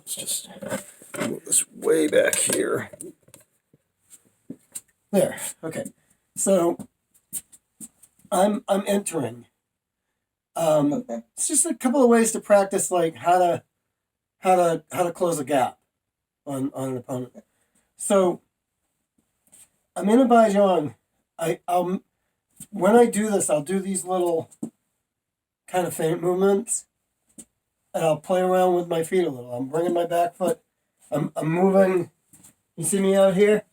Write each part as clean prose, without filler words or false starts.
let's just move this way back here. There. Okay. So I'm entering. Okay. It's just a couple of ways to practice, like how to close a gap on an opponent. So I'm in a Baijiang. I'll when I do this, I'll do these little kind of feint movements, and I'll play around with my feet a little. I'm bringing my back foot. I'm moving. You see me out here?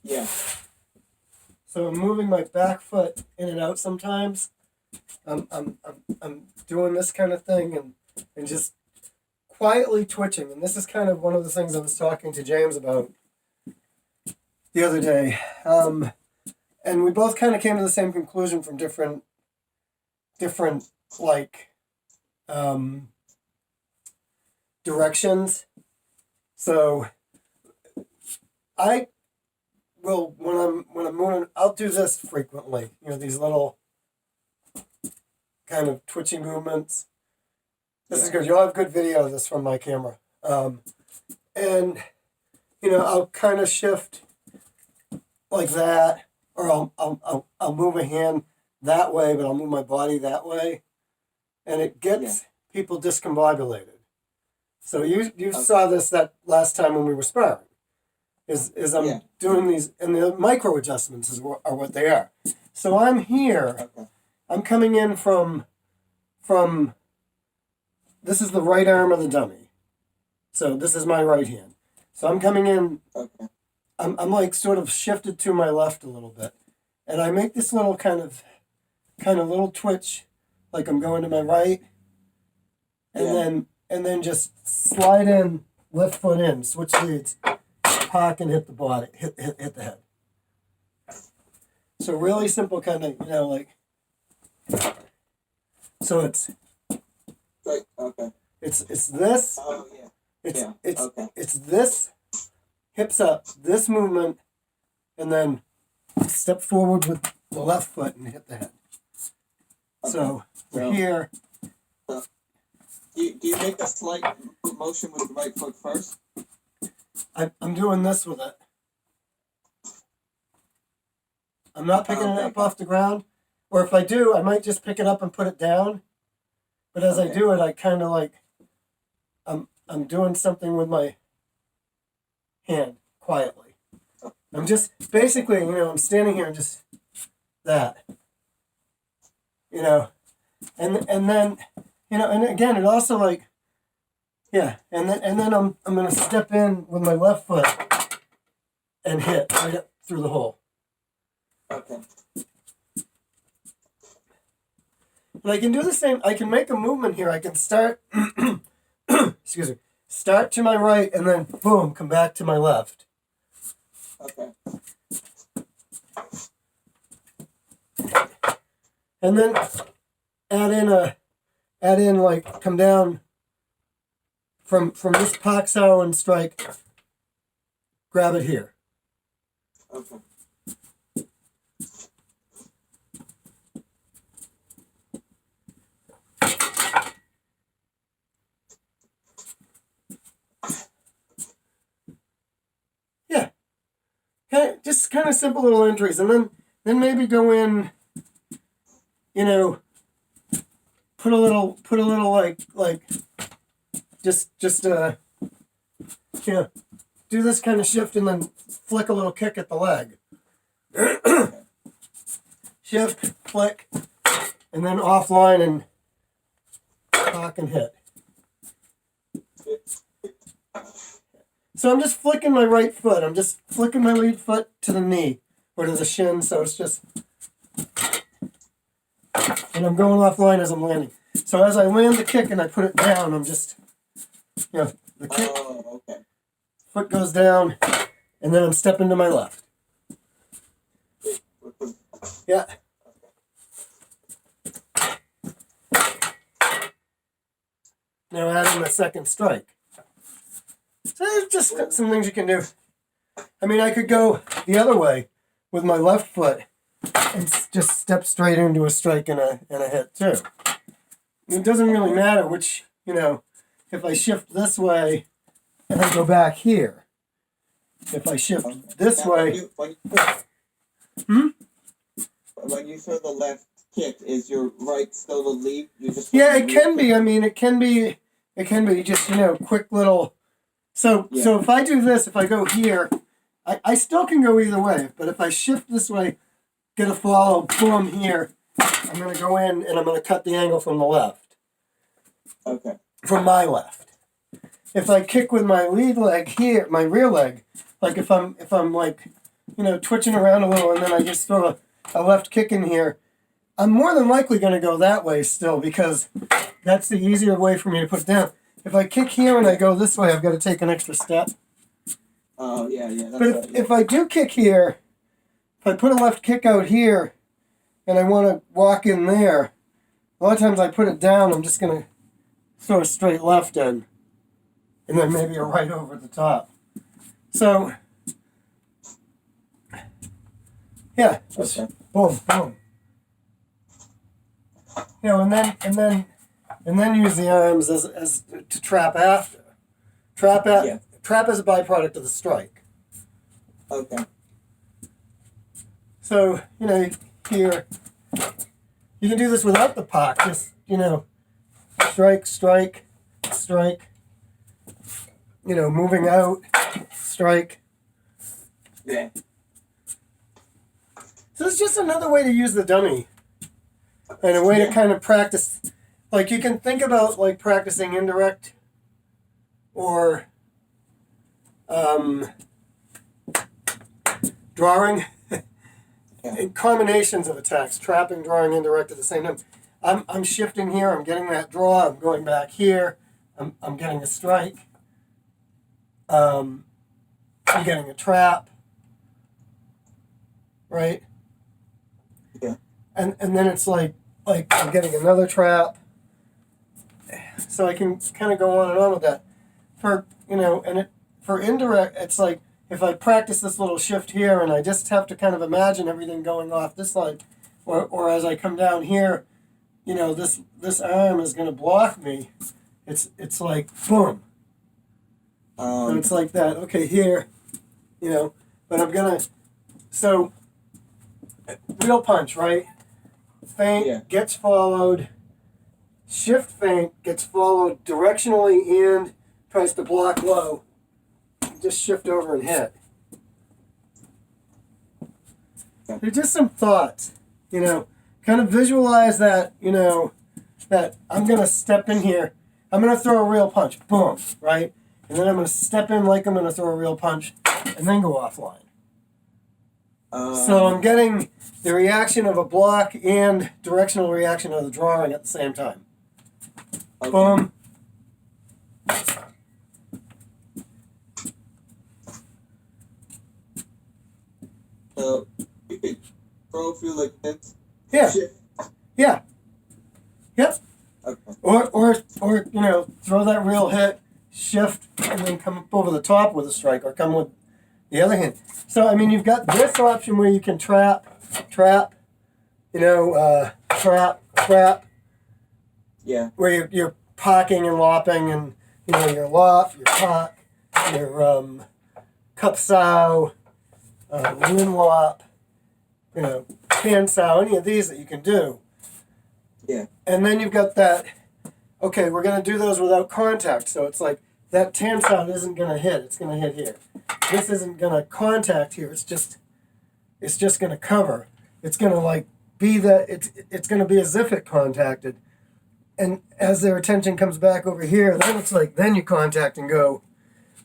Yeah. So I'm moving my back foot in and out sometimes. I'm doing this kind of thing and just quietly twitching. And this is kind of one of the things I was talking to James about the other day. And we both kind of came to the same conclusion from different like directions. So I will when I'm moving, I'll do this frequently. You know, these little kind of twitchy movements. This is good. You'll have good video of this from my camera. And you know, I'll kind of shift like that, or I'll move a hand that way, but I'll move my body that way, and it gets people discombobulated. So you saw this that last time when we were sparring. Is I'm doing these, and the micro adjustments are what they are. So I'm here. Okay. I'm coming in from this is the right arm of the dummy. So this is my right hand. So I'm coming in. Okay. I'm like sort of shifted to my left a little bit, and I make this little kind of little twitch, like I'm going to my right, and then just slide in, left foot in, switch leads, park and hit the body, hit the head. So really simple kind of, you know, like. So it's. Right. Okay. It's this. Oh yeah. It's this, hips up, this movement, and then step forward with the left foot and hit the head. Okay. So we're here. Do you make a slight motion with the right foot first? I'm doing this with it. I'm not picking it up off the ground. Or if I do, I might just pick it up and put it down. But as I do it, I kind of like, I'm doing something with my hand quietly. I'm just, basically, you know, I'm standing here and just that. You know, and then, you know, and again, it also like, yeah, and then I'm gonna step in with my left foot and hit right up through the hole. Okay. And I can do the same. I can make a movement here. I can start, excuse me, start to my right and then boom, come back to my left. Okay. And then add in like come down from this Pak Sao and strike, grab it here. Okay. Yeah. Just kind of simple little entries, and then maybe go in, you know, put a little like just you know, do this kind of shift and then flick a little kick at the leg. Shift, flick, and then offline and cock and hit. So I'm just flicking my right foot. I'm just flicking my lead foot to the knee or to the shin. So it's just, and I'm going offline as I'm landing. So as I land the kick and I put it down, I'm just, you know, the kick, okay. Foot goes down, and then I'm stepping to my left. Yeah. Now adding the second strike. So there's just some things you can do. I mean, I could go the other way with my left foot and just step straight into a strike and a hit too. It doesn't really matter which, you know, if I shift this way and then go back here. If I shift this Now, way, when you throw the left kick, is your right still the lead? You just yeah, it can be. I mean, it can be just, quick little. So if I do this, if I go here, I still can go either way. But if I shift this way, get a follow, boom, here, I'm going to go in and I'm going to cut the angle from the left. Okay. From my left. If I kick with my lead leg here, my rear leg, like if I'm like, twitching around a little and then I just throw a left kick in here, I'm more than likely going to go that way still because that's the easier way for me to put it down. If I kick here and I go this way, I've got to take an extra step. Oh, yeah. That's But if I do kick here, if I put a left kick out here and I want to walk in there, a lot of times I put it down, I'm just going to throw a straight left in and then maybe a right over the top. So, yeah, just boom, boom. And then use the arms as to trap after. Trap as a byproduct of the strike. Okay. So, here, you can do this without the puck. Just, strike, strike, strike. Moving out, strike. Yeah. So it's just another way to use the dummy. And a way to kind of practice. Like, you can think about, like, practicing indirect or drawing. In combinations of attacks, trapping, drawing, indirect at the same time. I'm shifting here, I'm getting that draw, I'm going back here, I'm getting a strike. I'm getting a trap. Right? Yeah. And then it's like I'm getting another trap. So I can kind of go on and on with that. For indirect, it's like if I practice this little shift here and I just have to kind of imagine everything going off this line, or as I come down here, this arm is going to block me. It's like boom. So it's like that. Okay, here, but I'm gonna. So real punch, right? Feint gets followed. Shift feint gets followed directionally and tries to block low. Just shift over and hit. They're just some thoughts, kind of visualize that, that I'm going to step in here. I'm going to throw a real punch. Boom, right? And then I'm going to step in like I'm going to throw a real punch and then go offline. So I'm getting the reaction of a block and directional reaction of the drawing at the same time. Okay. Boom. So you could throw a few like this. Yeah. Shift. Yeah. Yep. Okay. Or throw that real hit, shift, and then come up over the top with a strike, or come with the other hand. So, I mean, you've got this option where you can trap, trap, Yeah. where you're pocking and lopping, and, your lop, your pock, your cup sow, win lop, can sow, any of these that you can do. Yeah. And then you've got that, okay, we're going to do those without contact. So it's like that tan sound isn't going to hit. It's going to hit here. This isn't going to contact here. It's just going to cover. It's going to be that, it's going to be as if it contacted. And as their attention comes back over here, then it's like, then you contact and go,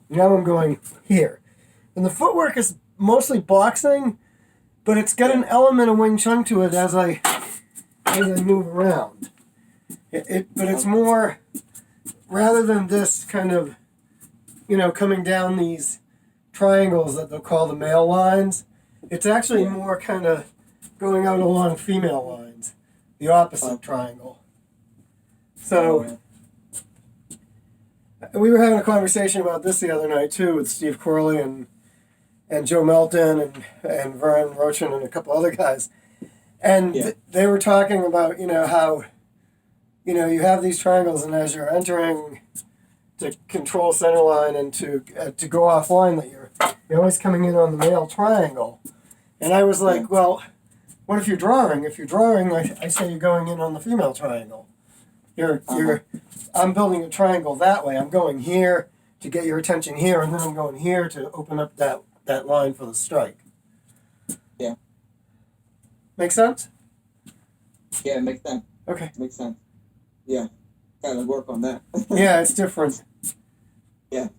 now I'm going here. And the footwork is mostly boxing, but it's got an element of Wing Chun to it as I move around. But it's more, rather than this kind of, coming down these triangles that they'll call the male lines, it's actually more kind of going out along female lines, the opposite triangle. So, we were having a conversation about this the other night too with Steve Corley and Joe Melton and Vern Rochin and a couple other guys. And they were talking about, how, you have these triangles, and as you're entering, to control center line and to go offline that you're always coming in on the male triangle. And I was like, well, what if you're drawing? If you're drawing, I say you're going in on the female triangle. I'm building a triangle that way. I'm going here to get your attention here, and then I'm going here to open up that line for the strike. Yeah. Make sense? Yeah, it makes sense. Okay. Makes sense. Yeah. Gotta work on that. Yeah, it's different. Yeah.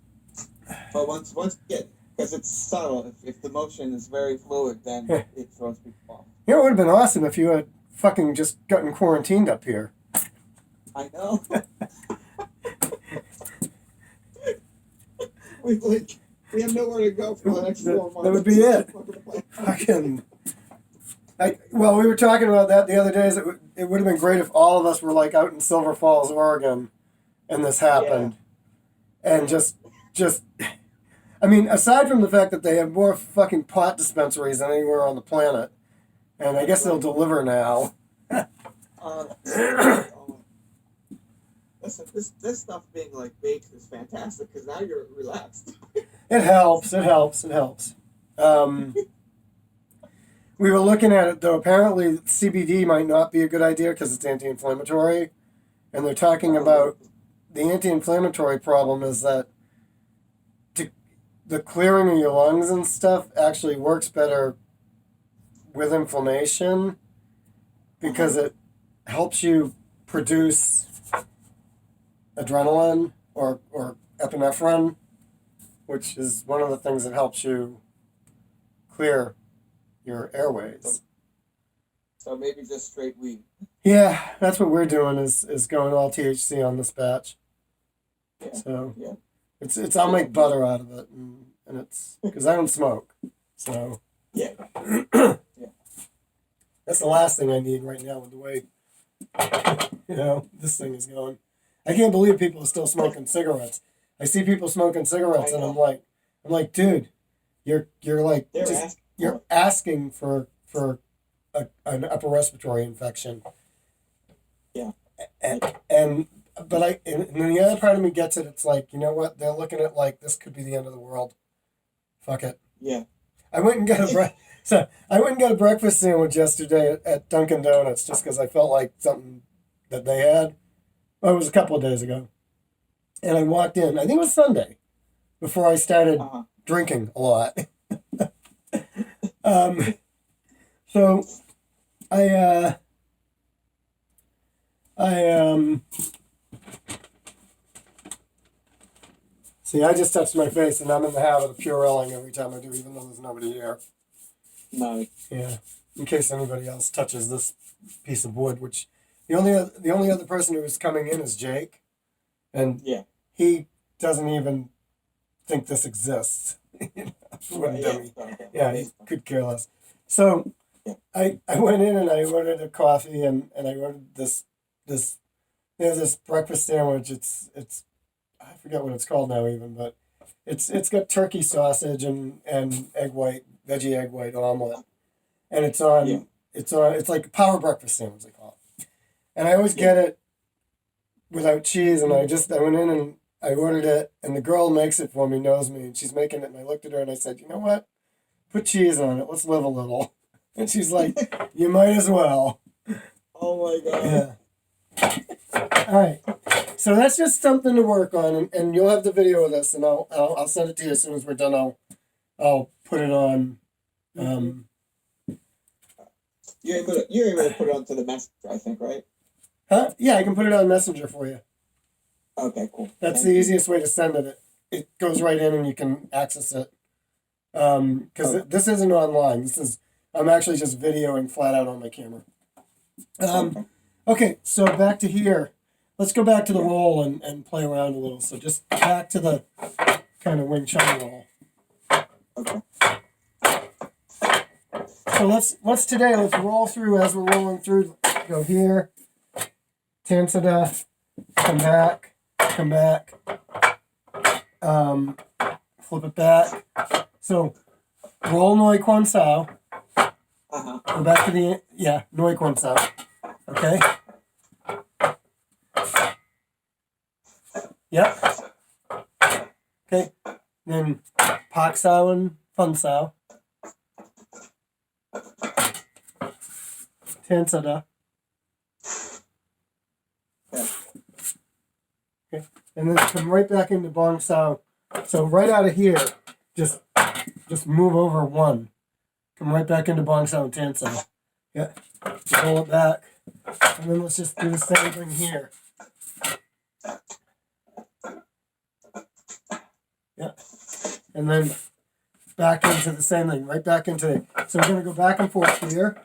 But once you get, because it's subtle, if the motion is very fluid, then it throws people off. You know, it would have been awesome if you had fucking just gotten quarantined up here. I know. we have nowhere to go for the next 4 months. That would be it. Fucking. Well, we were talking about that the other days. It would have been great if all of us were like out in Silver Falls, Oregon, and this happened. Yeah. And just, I mean, aside from the fact that they have more fucking pot dispensaries than anywhere on the planet, and I guess they'll deliver now. Listen, this stuff being like baked is fantastic because now you're relaxed. It helps. We were looking at it though. Apparently, CBD might not be a good idea because it's anti-inflammatory, and they're talking about the anti-inflammatory problem is that the clearing of your lungs and stuff actually works better with inflammation because it helps you produce adrenaline or epinephrine, which is one of the things that helps you clear your airways. So maybe just straight weed. Yeah, that's what we're doing is going all THC on this batch. Yeah. So yeah. It's I'll make butter out of it and it's because I don't smoke. So yeah. That's the last thing I need right now with the way this thing is going. I can't believe people are still smoking cigarettes. I see people smoking cigarettes and I'm like, dude, you're like you're asking for an upper respiratory infection. Yeah. But and the other part of me gets it. It's like, you know what? They're looking at like this could be the end of the world. Fuck it. Yeah. I went and got a breakfast sandwich yesterday at Dunkin' Donuts just because I felt like something that they had. Well, it was a couple of days ago, and I walked in. I think it was Sunday before I started drinking a lot. So I see, I just touched my face and I'm in the habit of Purelling every time I do, even though there's nobody here. No. Yeah. In case anybody else touches this piece of wood, which the only other person who is coming in is Jake. And he doesn't even think this exists. He could care less. So I went in and I ordered a coffee and I ordered this breakfast sandwich. It's I forget what it's called now even, but it's got turkey sausage and veggie egg white omelet. And it's like a power breakfast sandwich they call it. And I always get it without cheese and I went in and I ordered it and the girl makes it for me, knows me, and she's making it and I looked at her and I said, you know what? Put cheese on it. Let's live a little. And she's like, you might as well. Oh my God. Yeah. All right. So that's just something to work on, and you'll have the video of this, and I'll send it to you as soon as we're done. I'll put it on. You're able to put it onto the messenger, I think, right? Huh? Yeah, I can put it on Messenger for you. Okay, cool. That's the easiest way to send it. It goes right in, and you can access it. Because this isn't online. I'm actually just videoing flat out on my camera. Okay, so back to here. Let's go back to the roll and play around a little. So just back to the kind of Wing Chun roll. Okay. So let's roll through as we're rolling through. Go here, Tansada, come back, flip it back. So roll Noi Kwon Sao. Go back to the Noi Kwon Sao. Okay. Yep. Okay, then Pak Sao and Fun Sao. Tan Sada. Yeah. Okay, and then come right back into Bong Sao. So right out of here, just move over one. Come right back into Bong Sao and Tan Sao. Yeah, roll it back. And then let's just do the same thing here. Yeah. And then back into the same thing, right back into it. So we're going to go back and forth here.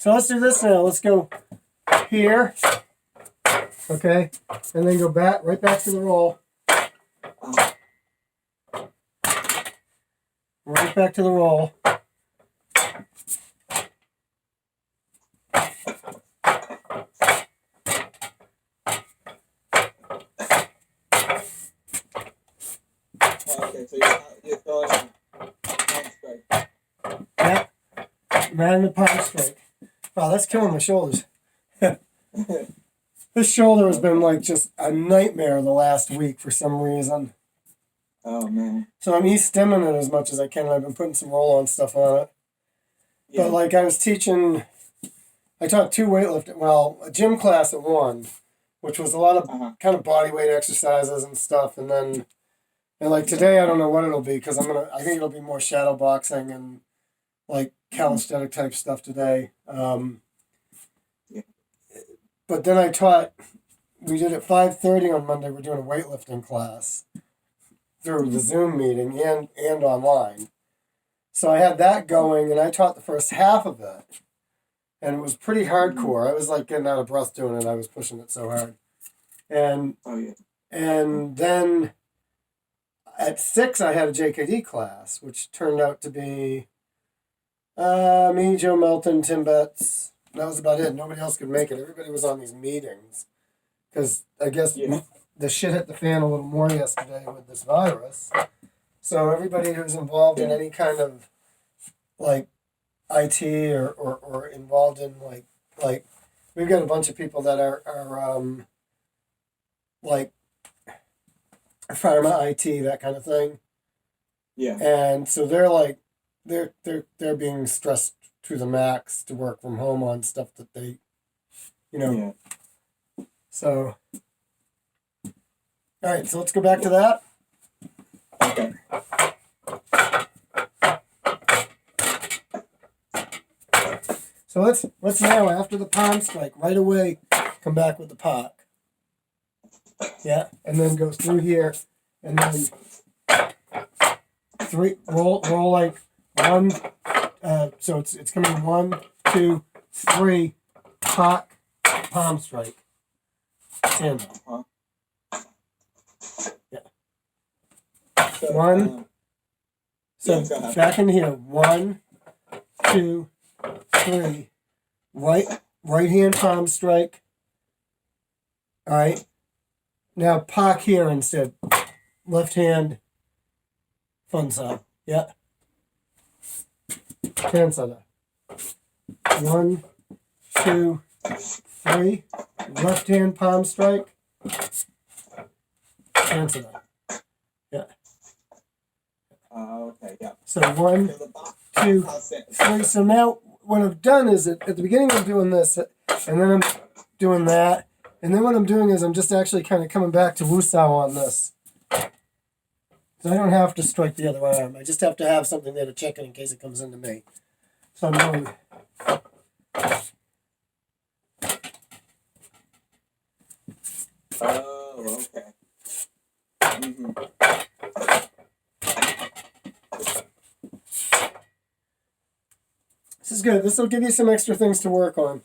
So let's do this now. Let's go here, okay, and then go back, right back to the roll. Right back to the roll. Okay, so you're throwing palm strike. Yeah, Magna palm strike. Wow, that's killing my shoulders. This shoulder has been like just a nightmare the last week for some reason. Oh man. So I'm stemming it as much as I can. I've been putting some roll-on stuff on it. Yeah. But like I was teaching, I taught 2 weightlifting, well, a gym class at 1, which was a lot of kind of body weight exercises and stuff. And then, and like today, I don't know what it'll be because I think it'll be more shadow boxing and like calisthenic type stuff today. But then I taught, we did at 5:30 on Monday, we're doing a weightlifting class through the Zoom meeting and online. So I had that going and I taught the first half of it. And it was pretty hardcore. I was like getting out of breath doing it. I was pushing it so hard. And and then at 6 I had a JKD class, which turned out to be me, Joe Melton, Tim Betts. That was about it. Nobody else could make it. Everybody was on these meetings. Because I guess the shit hit the fan a little more yesterday with this virus. So everybody who's involved in any kind of like IT or involved in like we've got a bunch of people that are like pharma IT, that kind of thing. Yeah. And so they're like they're being stressed to the max to work from home on stuff that they So all right, so let's go back to that. Okay. So let's now, after the palm strike, right away come back with the Pak. Yeah, and then go through here, and then 3 roll like 1. So it's coming 1, 2, 3, Pak, palm strike. Stand up. Yeah. So, 1. So back in here. 1, 2, 3. Right hand palm strike. All right. Now Pak here instead. Left hand. Fun Sao. Yeah. Tan Sada. 1, 2, 3. Left hand palm strike. Tan Sada. Yeah. Okay. Yeah. So 1, 2, 3. So now what I've done is at the beginning I'm doing this, and then I'm doing that, and then what I'm doing is I'm just actually kind of coming back to Wu Sao on this. So I don't have to strike the other arm. I just have to have something there to check it in case it comes into me. So I'm going. Oh, okay. Mm-hmm. This is good. This will give you some extra things to work on.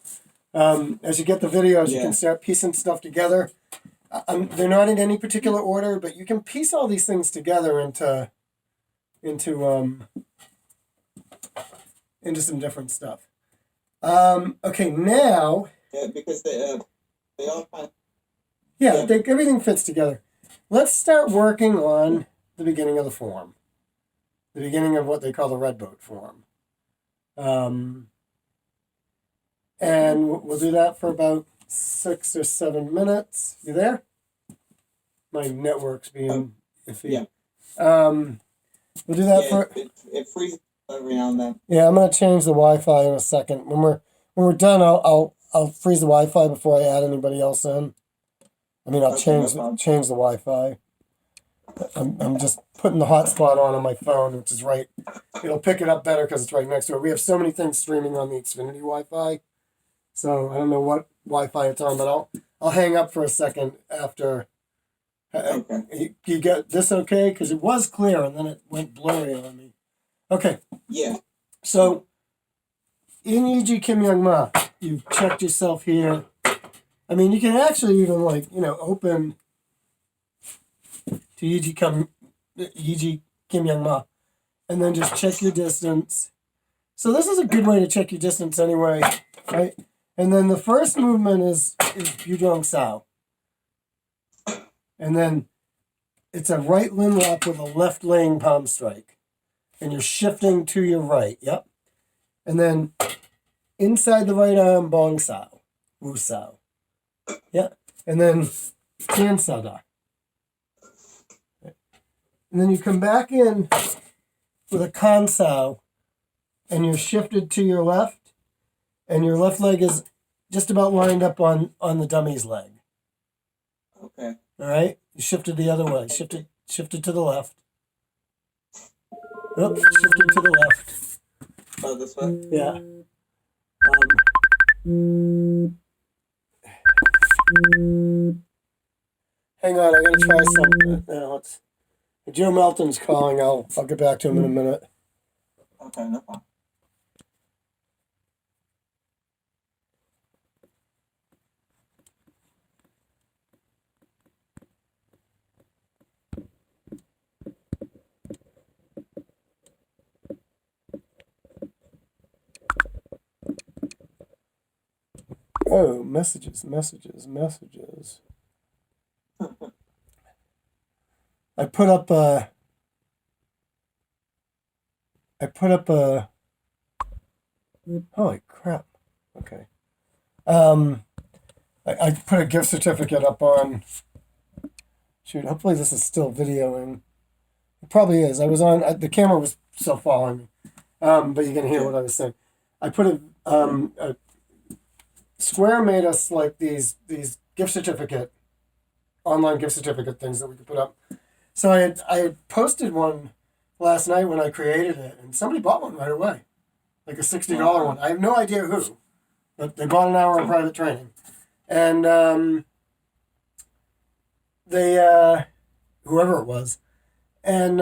As you get the videos, you can start piecing stuff together. they're not in any particular order, but you can piece all these things together into some different stuff. Okay, now. Yeah, because they all kind of, Yeah, everything fits together. Let's start working on the beginning of the form. The beginning of what they call the red boat form. And we'll do that for about 6 or 7 minutes. You there? My network's being iffy. Yeah. We'll do that for. It freezes every now and then. Yeah, I'm gonna change the Wi-Fi in a second. When we're done, I'll freeze the Wi-Fi before I add anybody else in. I mean, I'll change the Wi-Fi. I'm just putting the hotspot on my phone, which is right. It'll pick it up better because it's right next to it. We have so many things streaming on the Xfinity Wi-Fi, so I don't know what Wi-Fi it's on, but I'll hang up for a second after. Okay. You get this okay? Because it was clear and then it went blurry on me. Okay. Yeah. So in Yiji Kim Young Ma, you've checked yourself here. I mean, you can actually even open to Yiji Kim Young Ma, and then just check your distance. So this is a good way to check your distance anyway, right? And then the first movement is Bujong Sao. And then it's a right limb lock with a left laying palm strike. And you're shifting to your right, yep. And then inside the right arm, Bong Sao, Wu Sao. Yeah. And then Tian Sao Da. And then you come back in with a Kan Sao, and you're shifted to your left, and your left leg is just about lined up on the dummy's leg. Okay. All right? You shifted the other way. Shifted to the left. Oops, shifted to the left. Oh, this way? Yeah. Hang on, I gotta try something. Let's. Joe Melton's calling. I'll get back to him in a minute. Okay, no problem. Oh, messages. I put up a. Holy crap! Okay. I put a gift certificate up on. Shoot, hopefully this is still videoing. It probably is. I was on. The camera was still following me, but you can hear what I was saying. I put a Square made us like these gift certificate, online gift certificate things that we could put up. So I had posted one last night when I created it, and somebody bought one right away, like a $60 one. I have no idea who, but they bought an hour of private training, and they whoever it was, and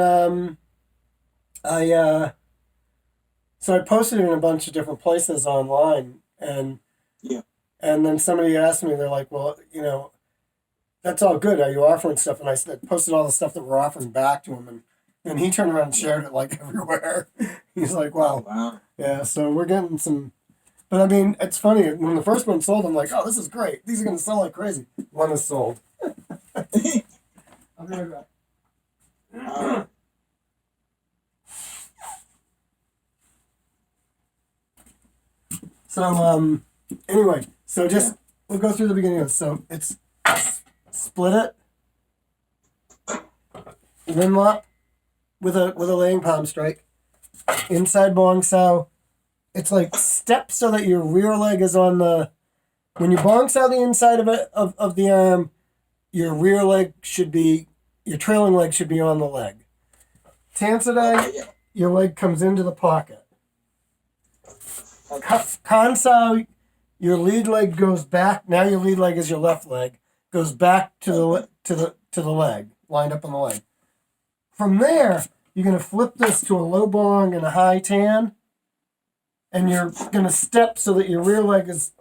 so I posted it in a bunch of different places online, and and then somebody asked me, they're like, well, that's all good. Are you offering stuff? And I posted all the stuff that we're offering back to him, and he turned around and shared it like everywhere. He's like, wow. Wow. Yeah, so we're getting some. But I mean, it's funny. When the first one sold, I'm like, oh, this is great. These are going to sell like crazy. One is sold. I'll be right back. So, anyway, so we'll go through the beginning of this. So it's split it, limb lock with a laying palm strike, inside Bong Sao. It's like step so that your rear leg is on the. When you Bong Sao the inside of the arm, your rear leg should be, your trailing leg should be on the leg. Tian Sao Da, your leg comes into the pocket. Kan Sao, your lead leg goes back. Now your lead leg is your left leg. Goes back to the leg, lined up on the leg. From there, you're gonna flip this to a low bong and a high tan, and you're gonna step so that your rear leg is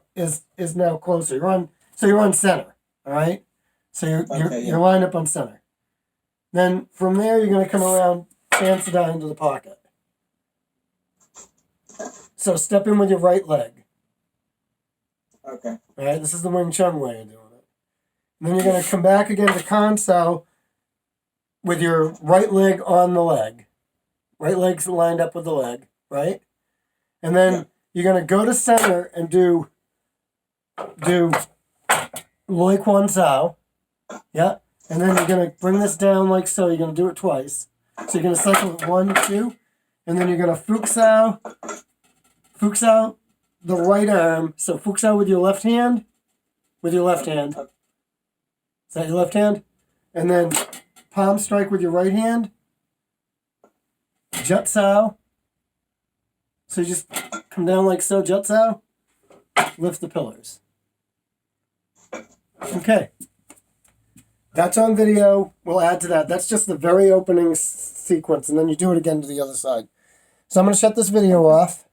now closer. You're on center. All right. So you're Okay, yeah. you're lined up on center. Then from there you're gonna come around, stance down into the pocket. So step in with your right leg. Okay. All right, this is the Wing Chun way of doing it. And then you're gonna come back again to Kansao with your right leg on the leg. Right leg's lined up with the leg, right? And then you're gonna go to center and do Loi Kwan Sao. Yeah. And then you're gonna bring this down like so. You're gonna do it twice. So you're gonna cycle it 1, 2, and then you're gonna Fuksao the right arm. So Fuksao with your left hand. With your left hand. Is that your left hand? And then palm strike with your right hand. Jutsao. So you just come down like so, Jutsao. Lift the pillars. Okay. That's on video. We'll add to that. That's just the very opening sequence, and then you do it again to the other side. So I'm going to shut this video off.